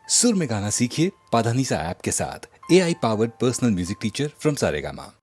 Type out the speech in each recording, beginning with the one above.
सुर में गाना सीखिए पाधानीसा ऐप के साथ। AI powered personal music teacher from Saregama.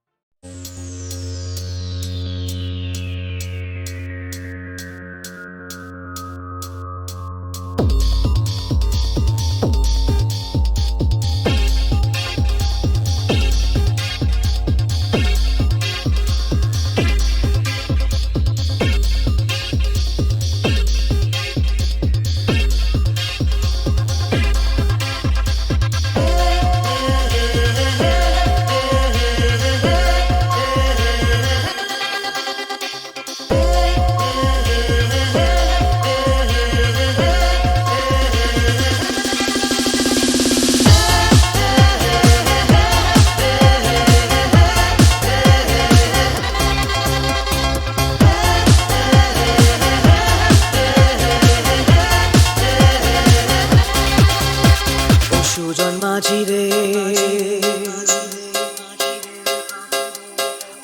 সুজন মাঝি রে,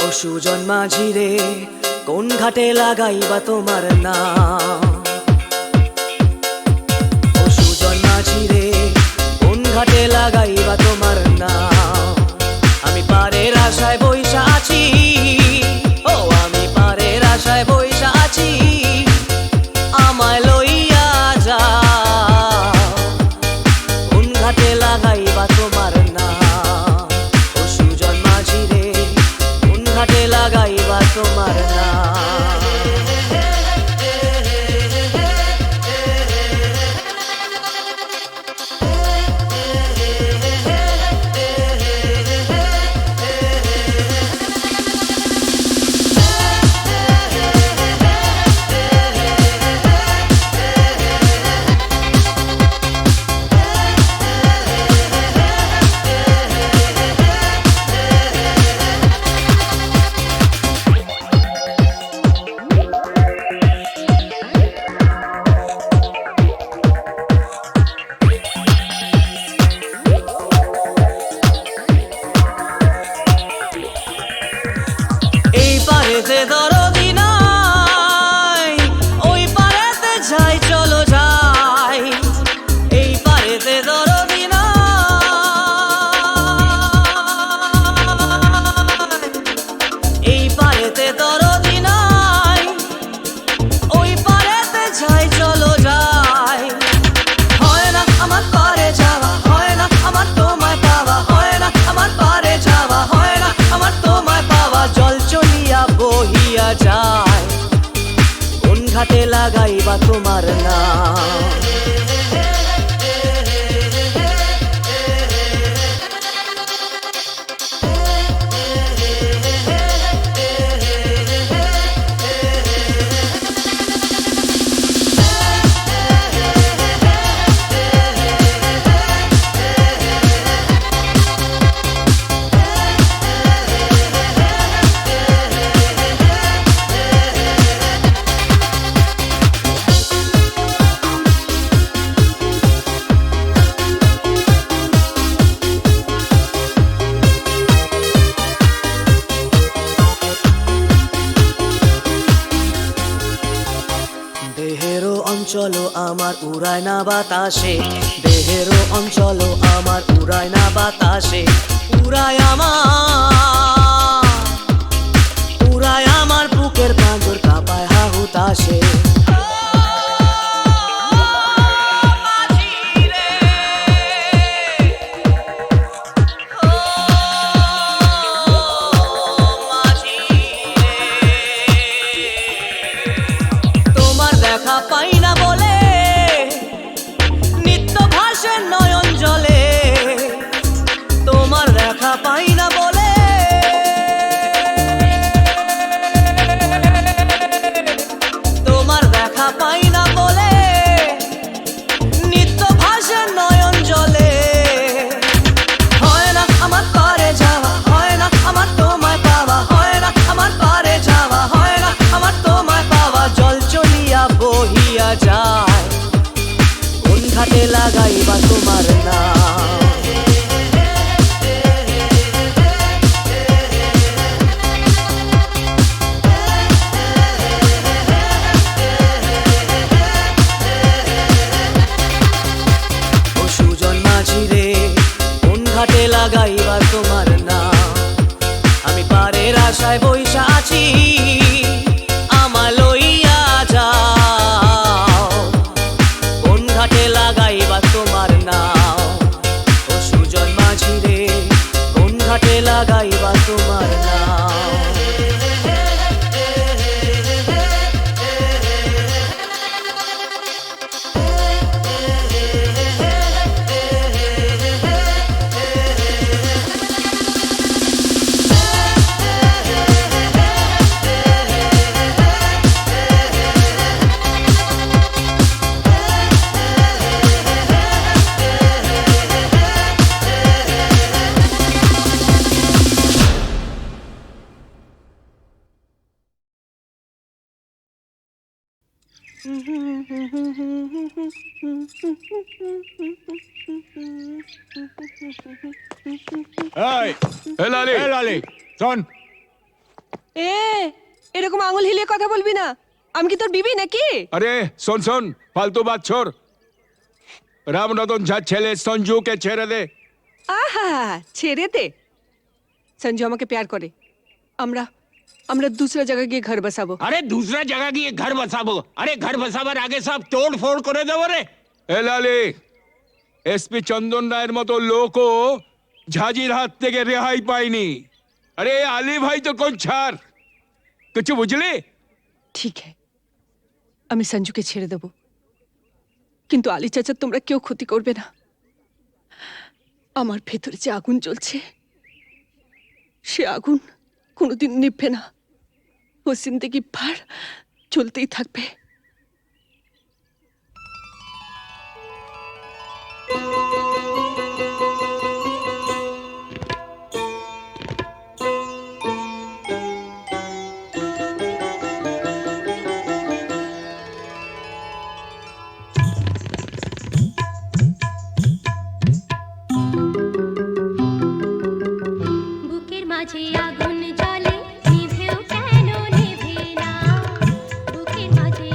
ও সুজন মাঝি রে, কোন ঘাটে লাগাইবা তোমার নাম? ও সুজন মাঝি রে, কোন ঘাটে লাগাইবা তোমার নাম? আমি পারের আশায় বইসা আছি, ও আমি পারের আশায় বইসা আছি, আমায় লইয়া যা, লাগাইবা তোমার নাম? ও সুজন মাঝি রে, কোন ঘাটে লাগাইবা তোমার নাম? পারেতে দরদি নাই, ওই পারেতে যাই চলো যাই, এই পারেতে দরদি নাই, এই পারেতে দরদি নাই, ওই পারেতে যাই চলো যাই। হয় না আমার পারে যাওয়া, হয় না আমার তোমায় পাওয়া, হয় না আমার পারে যাওয়া, হয় না আমার তোমায় পাওয়া, জল চলিয়া বহিয়া যায়, কোন ঘাটে লাগাইবা তোমার নাম? দেহেরও অঞ্চল আমার উড়ায় না বাতাসে, দেহেরও অঞ্চল আমার উড়ায় না বাতাসে, উড়ায় আমার বুকের পাঁজর কাঁপায় হাহুতাশে। দেখা পাই না বলে নিত্য ভাসে নয়ন জলে, তোমার দেখা পাই না বলে আশায় বইসা আছি আমায় লইয়া যাও কোন ঘাটে লাগাইবা তোমার নাও ও সুজন মাঝি রে কোন ঘাটে লাগাইবা তোমার নাও লালি শোন এ এরকম আঙুল হিলিয়ে কথা বলবি না। আমি কি তোর বিবি নাকি? আরে শোন শোন ফালতু বাত ছোড় রামরতন ঝা ছেলে সঞ্জুকে ছেড়ে দে আহা ছেড়ে দে। সঞ্জু আমাকে প্যার করে। আমরা আমরা दूसरा जगह গিয়ে ঘর বসাবো। अरे दूसरा जगह की घर बसाबो। अरे घर बसाবার আগে সব তোড় ফোড় করে দেবো রে। এ লালি এসপি চন্দন রায়ের মতো লোকও ঝাঁঝির হাত থেকে রেহাই পায়নি। আরে আলী ভাই তো কোন ছাড় কিছু বুঝলি? ঠিক আছে আমি সঞ্জুকে ছেড়ে দেব কিন্তু আলী চাচা তোমরা কেউ ক্ষতি করবে না। আমার ভেতরে যে আগুন জ্বলছে সে আগুন কোনোদিন নিভবে না। ও জিন্দেগি ভর চলতেই থাকবে। বুকের মাঝে আগুন জ্বলে নিভেও কেন নিভে না বুকের মাঝে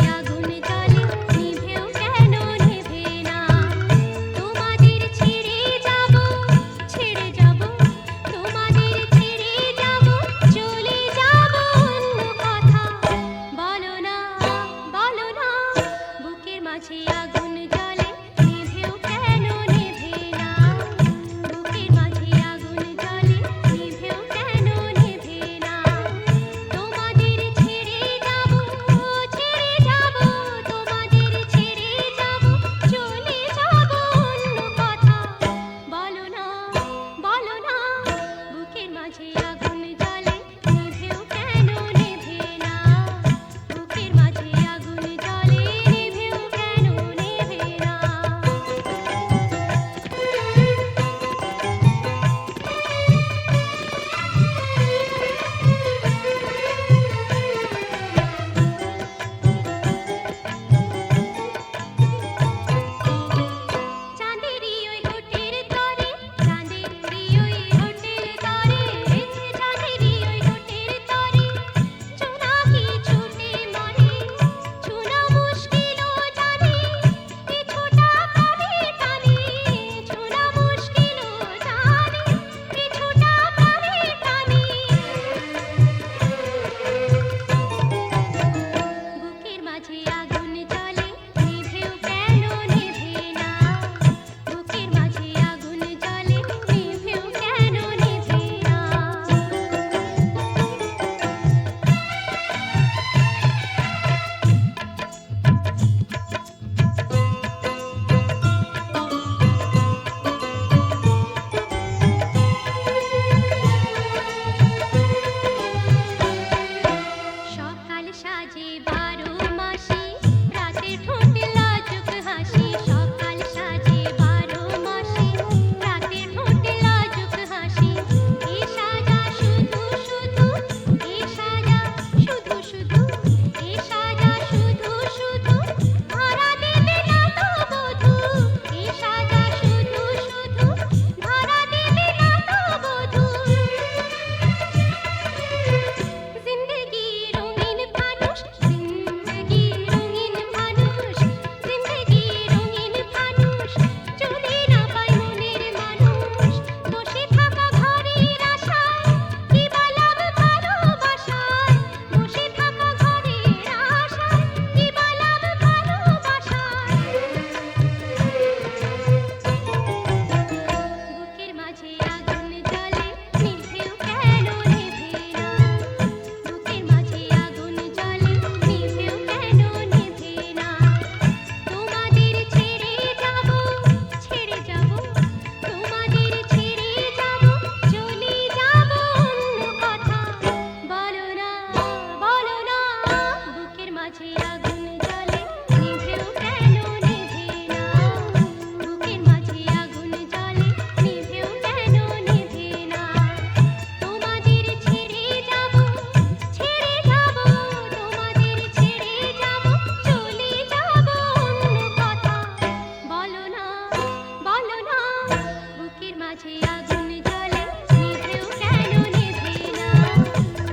কাছে আগুন জ্বলে নিভেও কেন নিভে না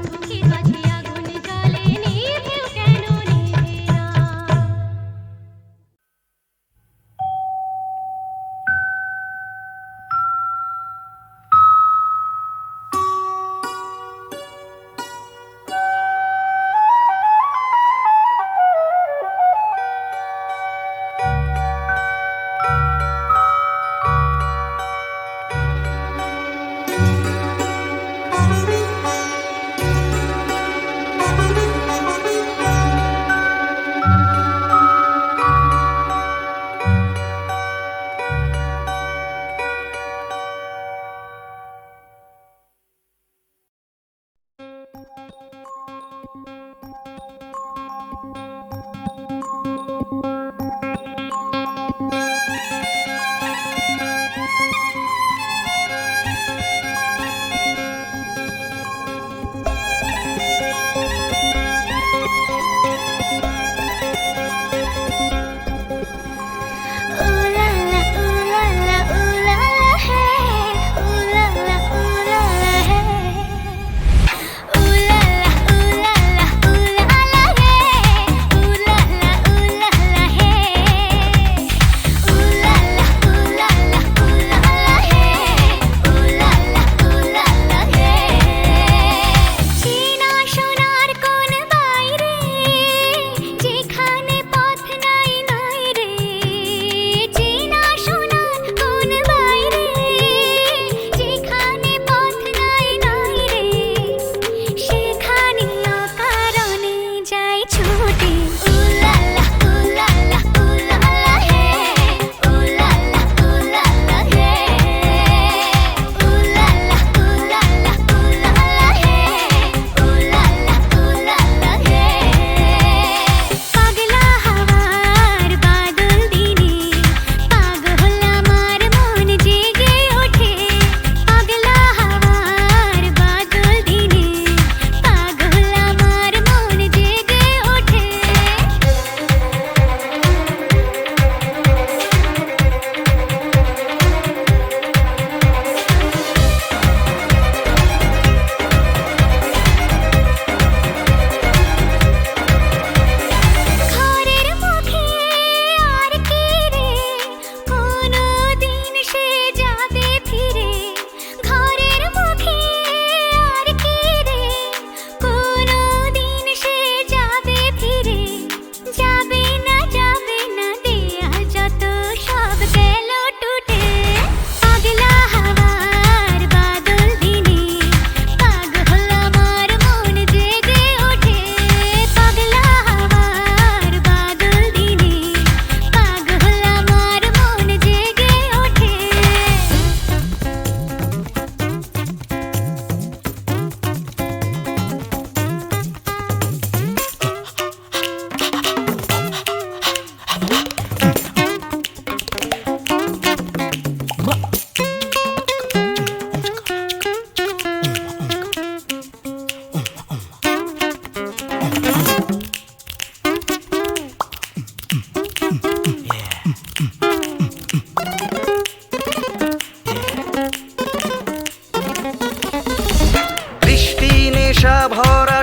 বুকের মাঝে আগুন জ্বলে নিভেও কেন নিভে না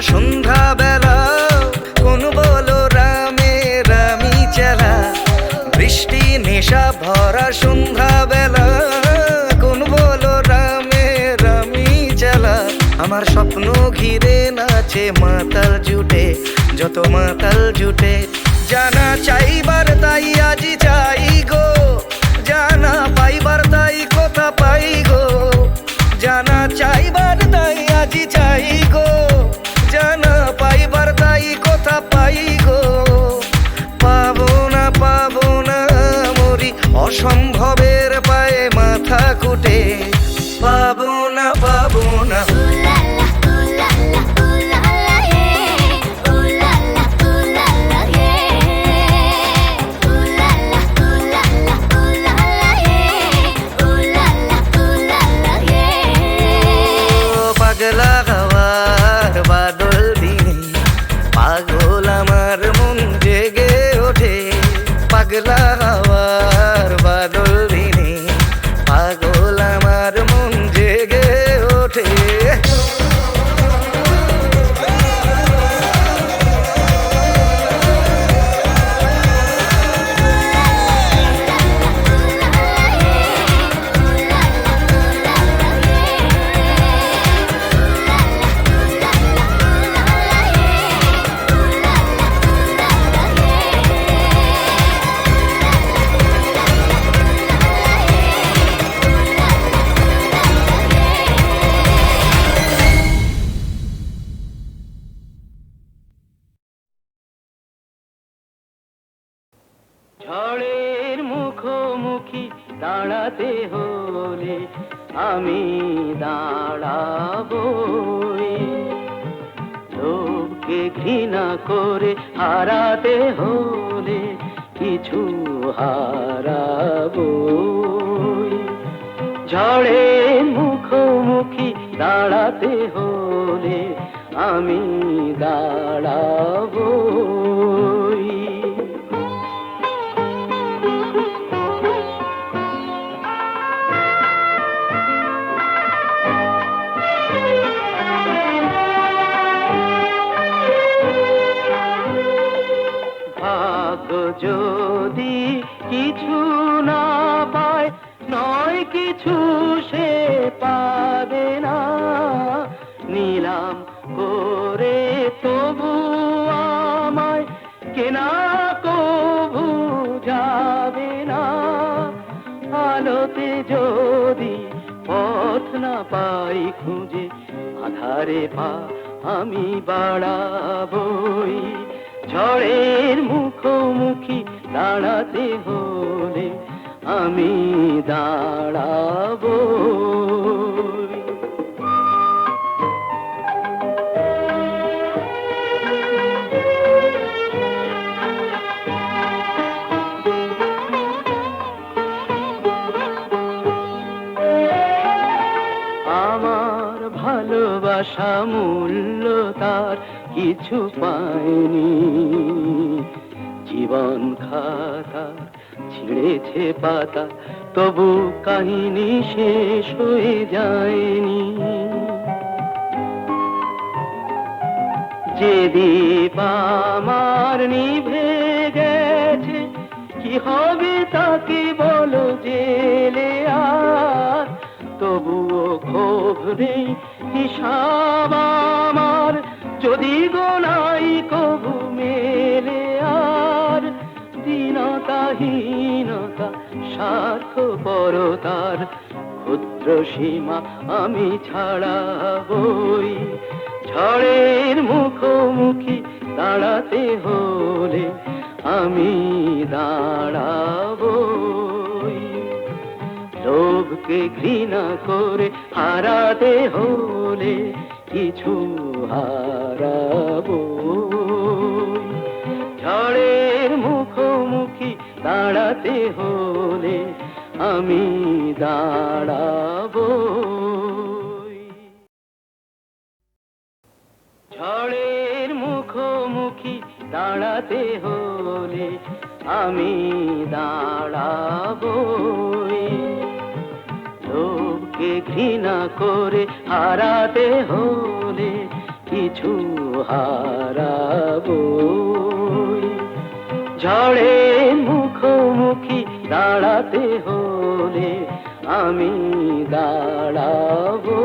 সন্ধ্যাবেলা কোন বলো রামে রামি চেলা বৃষ্টি নেশা ভরা সন্ধ্যাবেলা কোন বলো রামে রামি চেলা আমার স্বপ্ন ঘিরে নাচে মাতাল জুটে যত মাতাল জুটে জানা চাইবার তাই আজি চাই গো জানা পাইবার তাই কথা পাই গো জানা চাইবার তাই আজি চাই গো জানা পাইবার তাই কথা পাই গো পাবো না মরি অসম্ভবের পায়ে মাথা কুটে পাবো না পাগলা হাওয়ার বাদল দিনে পাগল আমার মন জেগে ওঠে পাগলা হাওয়ার বাদল দিনে পাগল আমার হারাতে হলে আমি দাঁড়াবই। লোককে ঘৃণা করে হারাতে হলে কিছু হারাবই। ঝড়ের মুখোমুখি দাঁড়াতে হলে আমি দাঁড়াবই। ভাগ্য যদি কিছু না পায়, নয় কিছু সে পাবে না। নিলাম করে তবু আমায় কেনা কবু যাবে না। আলোতে যদি পথ না পাই খুঁজে, আধারে পা আমি বাড়াবই। ঝড়ের মুখোমুখি দাঁড়াতে হলে আমি দাঁড়াবই। আমার ভালোবাসা মূল্য তার কিছু পায়নি। জীবন খাতা ছিঁড়েছে পাতা, তবু কাহিনী শেষ হয়ে যায়নি। যে দীপ আমার নিভে গেছে, কি হবে তাকে বলো জেলে আর। তবুও ক্ষোভ নেই হিসাব আমার, যদি গোনাই কবু মেলে আর। দীনতাহীনতা স্বার্থপরতার ক্ষুদ্র সীমা আমি ছাড়াবই। ঝড়ের মুখোমুখি দাঁড়াতে হলে আমি দাঁড়াবই। লোভকে ঘৃণা করে হারাতে হলে কিছু হারাবই। ঝড়ের মুখোমুখি দাঁড়াতে হলে আমি দাঁড়াবই। ঝড়ের মুখোমুখি দাঁড়াতে হলে আমি দাঁড়াবই। লোককে ঘৃণা করে হারাতে হলে কিছু হারাবই। ঝড়ের মুখোমুখি দাঁড়াতে হলে আমি দাঁড়াবই।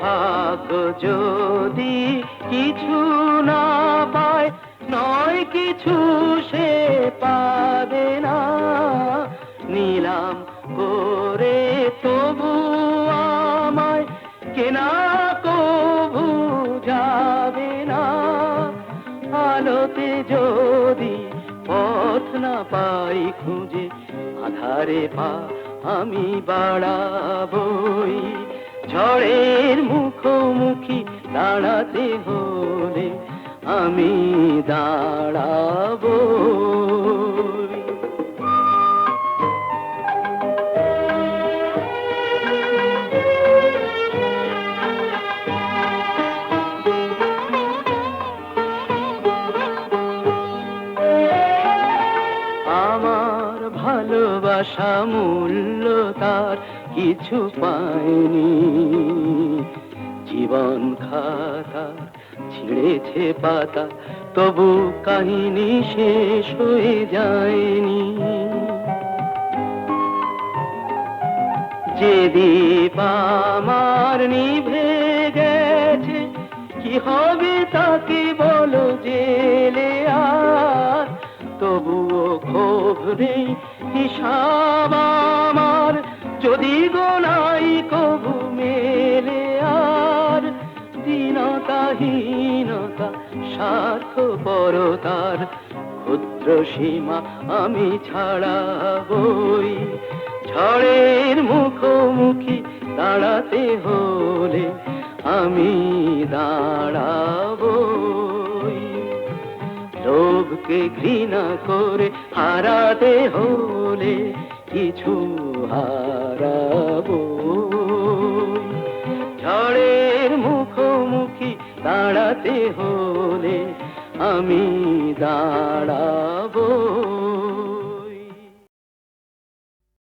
ভাগ্য যদি কিছু না পায়, নয় কিছু সে পাবে না। নিলাম করে তবু আমায় কেনা কবু যাবে না। আলোতে যদি পথ না পাই খুঁজে, আধারে পা আমি বাড়াবই। ঝড়ের মুখোমুখি দাঁড়াতে হলে আমি দাঁড়াবই। আমার ভালোবাসা মূল্য তার কিছু পায়নি। জীবন খাতা ছিঁড়েছে পাতা, তবু কাহিনী শেষ হয়ে যায়নি। যে দীপ আমার নিভে গেছে, কি হবে তাকে বলো জেলে আর। তবুও ক্ষোভ নেই হিসাব আমার যদি গোনাই কবু মেলে আর দীনতাহীনতা স্বার্থপরতার ক্ষুদ্র সীমা আমি ছাড়াবই। ঝড়ের মুখোমুখি দাঁড়াতে হলে আমি দাঁড়াবই। লোভকে ঘৃণা করে হারাতে হলে কিছু হারাবো। ঝড়ের মুখোমুখি দাঁড়াতে হলে আমি দাঁড়াবো।